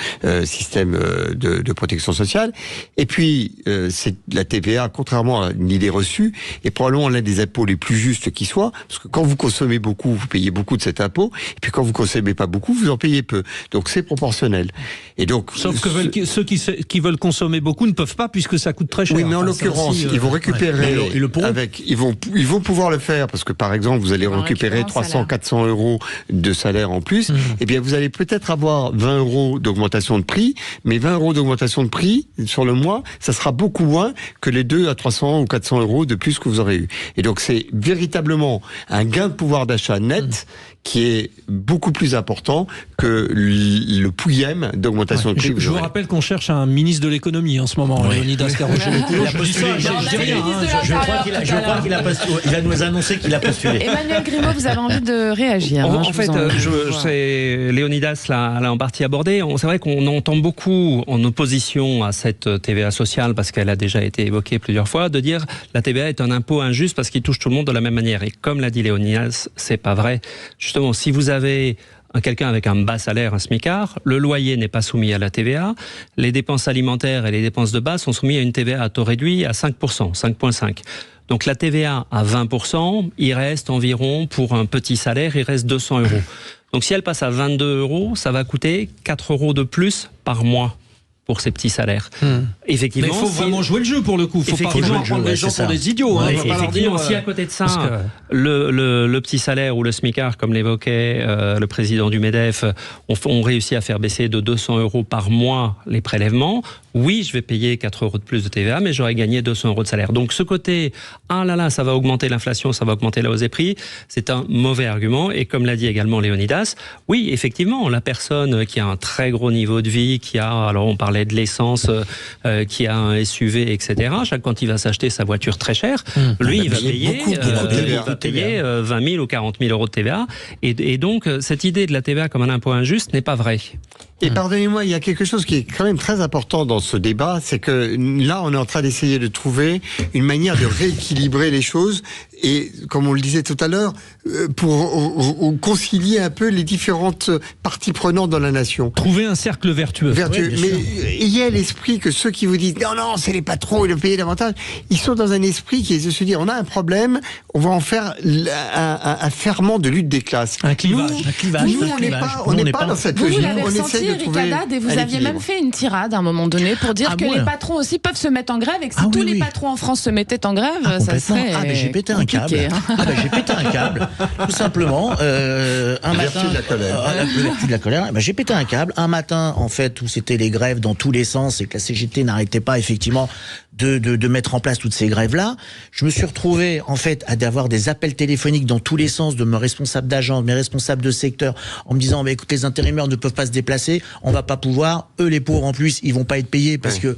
système de protection sociale. Et puis c'est la TVA, contrairement à une idée reçue, est probablement l'un des impôts les plus justes qui soit, parce que quand vous consommez beaucoup, vous payez beaucoup de cet impôt, et puis quand vous consommez pas beaucoup, vous en payez peu. Donc c'est proportionnel. Et donc sauf que ceux qui veulent consommer beaucoup ne peuvent pas, puisque ça coûte très cher. Oui, mais en l'occurrence, ils vont récupérer ils vont pouvoir le faire, parce que par exemple, vous allez récupérer 300, 400 euros de salaire en plus, et bien vous allez peut-être avoir 20 euros d'augmentation de prix, mais 20 euros d'augmentation de prix sur le mois, ça sera beaucoup moins que les 2 à 300 ou 400 euros de plus que vous aurez eu. Et donc c'est véritablement un gain de pouvoir d'achat net qui est beaucoup plus important que le pouillème d'augmentation de prix. Je vous rappelle qu'on cherche un ministre de l'économie en ce moment, Léonidas Kalogéropoulos. Je crois qu'il a postulé. Il va nous annoncer qu'il a postulé. Emmanuel Grimaud, vous avez envie de réagir. En fait, Léonidas l'a en partie abordé. C'est vrai qu'on entend beaucoup en opposition à cette TVA sociale, parce qu'elle a déjà été évoquée plusieurs fois, de dire la TVA est un impôt injuste parce qu'il touche tout le monde de la même manière. Et comme l'a dit Léonidas, c'est pas vrai. Justement, si vous avez quelqu'un avec un bas salaire, un smicard, le loyer n'est pas soumis à la TVA, les dépenses alimentaires et les dépenses de base sont soumis à une TVA à taux réduit à 5%, 5,5%. Donc la TVA à 20%, il reste environ, pour un petit salaire, il reste 200 €. Donc si elle passe à 22 €, ça va coûter 4 € de plus par mois pour ces petits salaires. Effectivement, mais il faut vraiment jouer le jeu pour le coup. Il faut pas prendre les gens pour des idiots. Ouais, effectivement, si à côté de ça, le petit salaire ou le smicard, comme l'évoquait le président du MEDEF, on réussit à faire baisser de 200 € par mois les prélèvements, oui, je vais payer 4 € de plus de TVA, mais j'aurais gagné 200 € de salaire. Donc ce côté, ah là là, ça va augmenter l'inflation, ça va augmenter la hausse des prix, c'est un mauvais argument. Et comme l'a dit également Léonidas, oui, effectivement, la personne qui a un très gros niveau de vie, qui a, alors on parlait de l'essence, qui a un SUV, etc., quand il va s'acheter sa voiture très chère, lui, il va payer 20 000 ou 40 000 € de TVA. Et donc, cette idée de la TVA comme un impôt injuste n'est pas vraie. Et pardonnez-moi, il y a quelque chose qui est quand même très important dans ce débat, c'est que là, on est en train d'essayer de trouver une manière de rééquilibrer les choses et, comme on le disait tout à l'heure, pour concilier un peu les différentes parties prenantes dans la nation. Trouver un cercle vertueux. Oui, mais il y a l'esprit que ceux qui vous disent non, c'est les patrons, ils doivent payer davantage, ils sont dans un esprit qui est de se dire on a un problème, on va en faire un ferment de lutte des classes. Un clivage. Nous, on n'est pas dans cette logique. Vous l'avez ressenti, Eric Haddad, et vous aviez même fait une tirade à un moment donné pour dire que les patrons aussi peuvent se mettre en grève et que si tous les patrons en France se mettaient en grève, ça serait j'ai pété un câble. J'ai pété un câble, tout simplement. Un matin, vertu de la colère. La vertu de la colère. J'ai pété un câble. Un matin, en fait, où c'était les grèves dans tous les sens et que la CGT n'arrêtait pas effectivement de mettre en place toutes ces grèves-là, je me suis retrouvé en fait à avoir des appels téléphoniques dans tous les sens de mes responsables d'agence, de mes responsables de secteur, en me disant écoute, les intérimaires ne peuvent pas se déplacer, on va pas pouvoir, eux les pauvres en plus, ils vont pas être payés parce que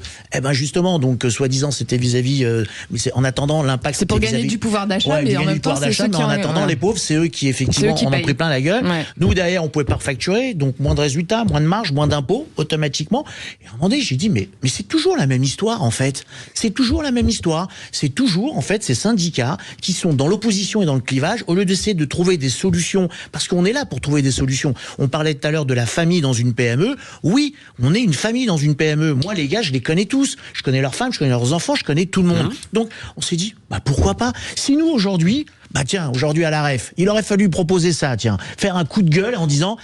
justement, donc soi-disant c'était vis-à-vis, mais c'est en attendant l'impact. C'est pour gagner du pouvoir d'achat, mais en même temps c'est ceux qui en attendant les pauvres, c'est eux qui effectivement en ont pris plein la gueule. Nous derrière on pouvait pas refacturer, donc moins de résultats, moins de marge, moins d'impôts automatiquement. Et à un moment donné j'ai dit mais c'est toujours la même histoire en fait. C'est toujours la même histoire. C'est toujours, en fait, ces syndicats qui sont dans l'opposition et dans le clivage, au lieu d'essayer de trouver des solutions, parce qu'on est là pour trouver des solutions. On parlait tout à l'heure de la famille dans une PME. Oui, on est une famille dans une PME. Moi, les gars, je les connais tous. Je connais leurs femmes, je connais leurs enfants, je connais tout le monde. Donc, on s'est dit, pourquoi pas? Si nous, aujourd'hui, aujourd'hui à la REF, il aurait fallu proposer ça, faire un coup de gueule en disant,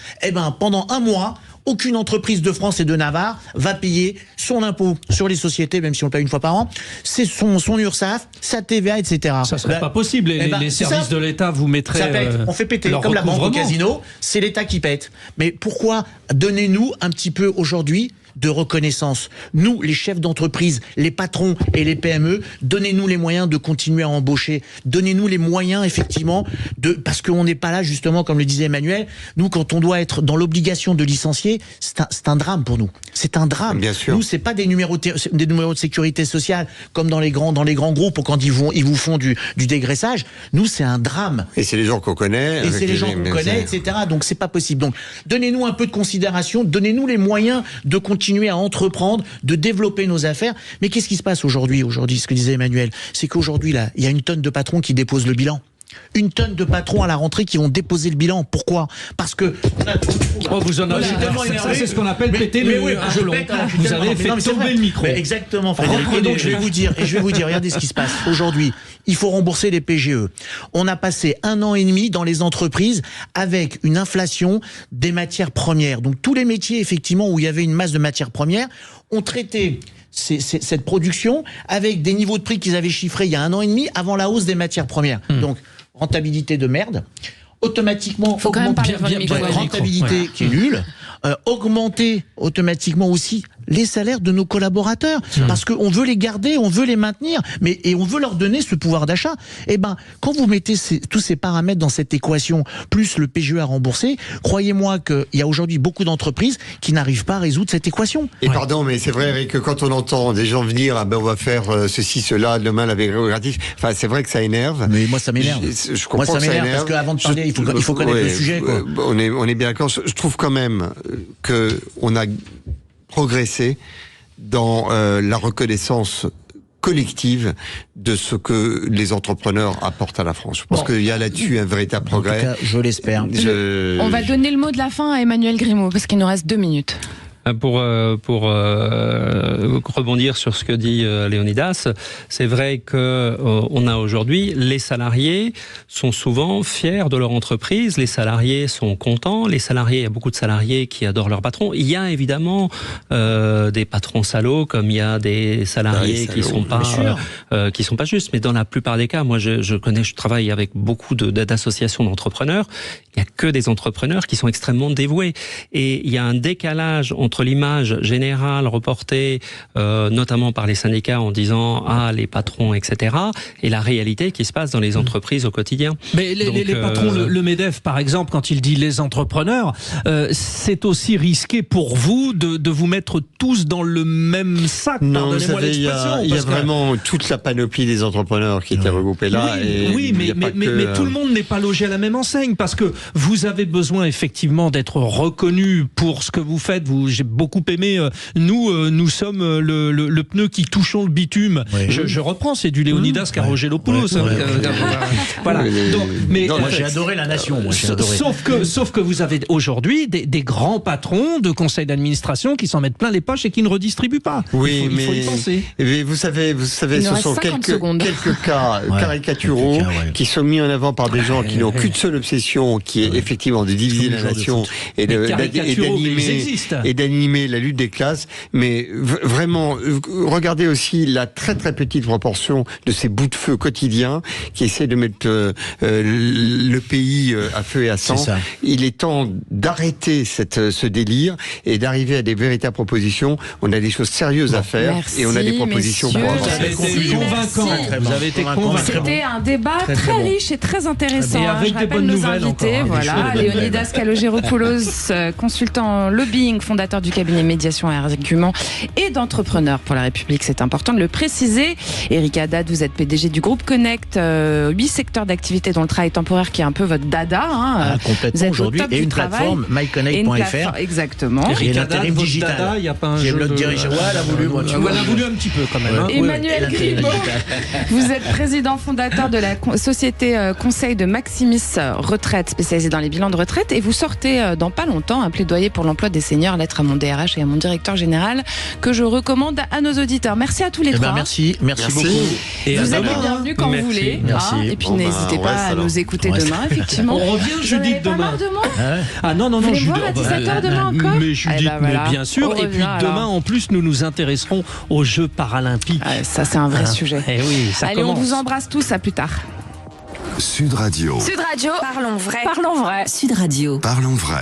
pendant un mois, aucune entreprise de France et de Navarre va payer son impôt sur les sociétés, même si on le paye une fois par an, c'est son URSSAF, sa TVA, etc. Ça serait pas possible. Les services de l'État vous mettraient. Ça pète. On fait péter. Comme la banque au casino, c'est l'État qui pète. Mais pourquoi donnez-nous un petit peu aujourd'hui de reconnaissance. Nous, les chefs d'entreprise, les patrons et les PME, donnez-nous les moyens de continuer à embaucher. Donnez-nous les moyens, effectivement, parce qu'on n'est pas là, justement, comme le disait Emmanuel. Nous, quand on doit être dans l'obligation de licencier, c'est un drame pour nous. C'est un drame. Bien sûr. Nous, c'est pas des numéros de sécurité sociale, comme dans les grands groupes, ou quand ils vous font du dégraissage. Nous, c'est un drame. Et c'est les gens qu'on connaît. Et c'est les gens qu'on connaît, etc. Donc, c'est pas possible. Donc, donnez-nous un peu de considération, donnez-nous les moyens de continuer à entreprendre, de développer nos affaires. Mais qu'est-ce qui se passe aujourd'hui, ce que disait Emmanuel, c'est qu'aujourd'hui, là, il y a une tonne de patrons qui déposent le bilan. Une tonne de patrons à la rentrée qui vont déposer le bilan. Pourquoi? Parce que... vous en avez... Ça, c'est ce qu'on appelle péter le gelon. Vous avez fait tomber le micro. Mais exactement. Et donc, je vais vous dire, regardez ce qui se passe. Aujourd'hui, il faut rembourser les PGE. On a passé 1 an et demi dans les entreprises avec une inflation des matières premières. Donc, tous les métiers, effectivement, où il y avait une masse de matières premières, ont traité cette production avec des niveaux de prix qu'ils avaient chiffrés il y a 1 an et demi avant la hausse des matières premières. Donc, rentabilité de merde. Automatiquement, faut quand même parler rentabilité qui est nulle. Augmenter automatiquement aussi les salaires de nos collaborateurs, parce qu'on veut les garder, on veut les maintenir, et on veut leur donner ce pouvoir d'achat. Quand vous mettez tous ces paramètres dans cette équation, plus le PGE à rembourser, croyez-moi qu'il y a aujourd'hui beaucoup d'entreprises qui n'arrivent pas à résoudre cette équation. Et pardon, mais c'est vrai, Eric, que quand on entend des gens venir, on va faire ceci, cela, demain la gratis, c'est vrai que ça énerve. Mais moi, ça m'énerve. Je comprends que ça énerve. Parce qu'avant de parler, il faut connaître le sujet, quoi. On est bien d'accord. Je trouve quand même que on a progressé dans la reconnaissance collective de ce que les entrepreneurs apportent à la France. Je pense qu'il y a là-dessus un véritable progrès. En tout cas, je l'espère. On va donner le mot de la fin à Emmanuel Grimaud, parce qu'il nous reste 2 minutes. Pour rebondir sur ce que dit Léonidas, c'est vrai que on a aujourd'hui, les salariés sont souvent fiers de leur entreprise, les salariés sont contents, il y a beaucoup de salariés qui adorent leur patron. Il y a évidemment des patrons salauds, comme il y a des salariés qui sont pas justes, mais dans la plupart des cas, moi je travaille avec beaucoup d'associations d'entrepreneurs, il n'y a que des entrepreneurs qui sont extrêmement dévoués, et il y a un décalage entre l'image générale reportée notamment par les syndicats en disant les patrons, etc., et la réalité qui se passe dans les entreprises au quotidien. Mais les patrons, le MEDEF par exemple, quand il dit les entrepreneurs, c'est aussi risqué pour vous de vous mettre tous dans le même sac. Non, vous savez, il y a vraiment toute la panoplie des entrepreneurs qui étaient regroupés là. Oui, mais tout le monde n'est pas logé à la même enseigne, parce que vous avez besoin effectivement d'être reconnu pour ce que vous faites. J'ai beaucoup aimé, nous sommes le pneu qui touchons le bitume. Oui. Je reprends, c'est du Léonidas Karagelopoulos. Voilà. Moi j'ai adoré La Nation. Sauf que vous avez aujourd'hui des grands patrons de conseils d'administration qui s'en mettent plein les poches et qui ne redistribuent pas. Oui, il faut y penser. Mais vous savez, ce sont quelques cas caricaturaux qui sont mis en avant par des gens qui n'ont qu'une seule obsession, qui est effectivement de diviser la nation et d'animer la lutte des classes. Mais vraiment, regardez aussi la très très petite proportion de ces bouts de feu quotidiens qui essaient de mettre le pays à feu et à sang. Il est temps d'arrêter ce délire et d'arriver à des véritables propositions. On a des choses sérieuses à faire et on a des propositions pour avancer. Vous avez été convaincant. C'était un débat très riche et très intéressant. Et avec des bonnes nouvelles invités, voilà, Léonidas Kalogeropoulos, consultant en lobbying, fondateur du cabinet Médiation et Argument et d'entrepreneur pour la République, c'est important de le préciser. Éric Haddad, vous êtes PDG du groupe Connect, 8 secteurs d'activité dont le travail temporaire qui est un peu votre dada. Complètement aujourd'hui, et une plateforme myconnect.fr. Exactement. Et l'intérim digital. Il n'y a pas un jeu de dirigeant. Elle a voulu un petit peu quand même. Emmanuel Grimaud, vous êtes président fondateur de la société conseil de Maximis Retraite, spécialisée dans les bilans de retraite, et vous sortez dans pas longtemps un plaidoyer pour l'emploi des seniors, lettre à mon DRH et à mon directeur général, que je recommande à nos auditeurs. Merci à tous les trois. Merci beaucoup. Et vous êtes bienvenus quand vous voulez. Et puis n'hésitez pas à nous écouter demain, effectivement. On revient Judith demain. Non, vous voulez voir à 17h demain encore? Mais Judith, mais bien sûr. Et puis demain, en plus, nous nous intéresserons aux Jeux paralympiques. Ça, c'est un vrai sujet. Et oui, ça Allez, commence. on vous embrasse tous, à plus tard. Sud Radio. Sud Radio. Parlons vrai. Parlons vrai. Sud Radio. Parlons vrai.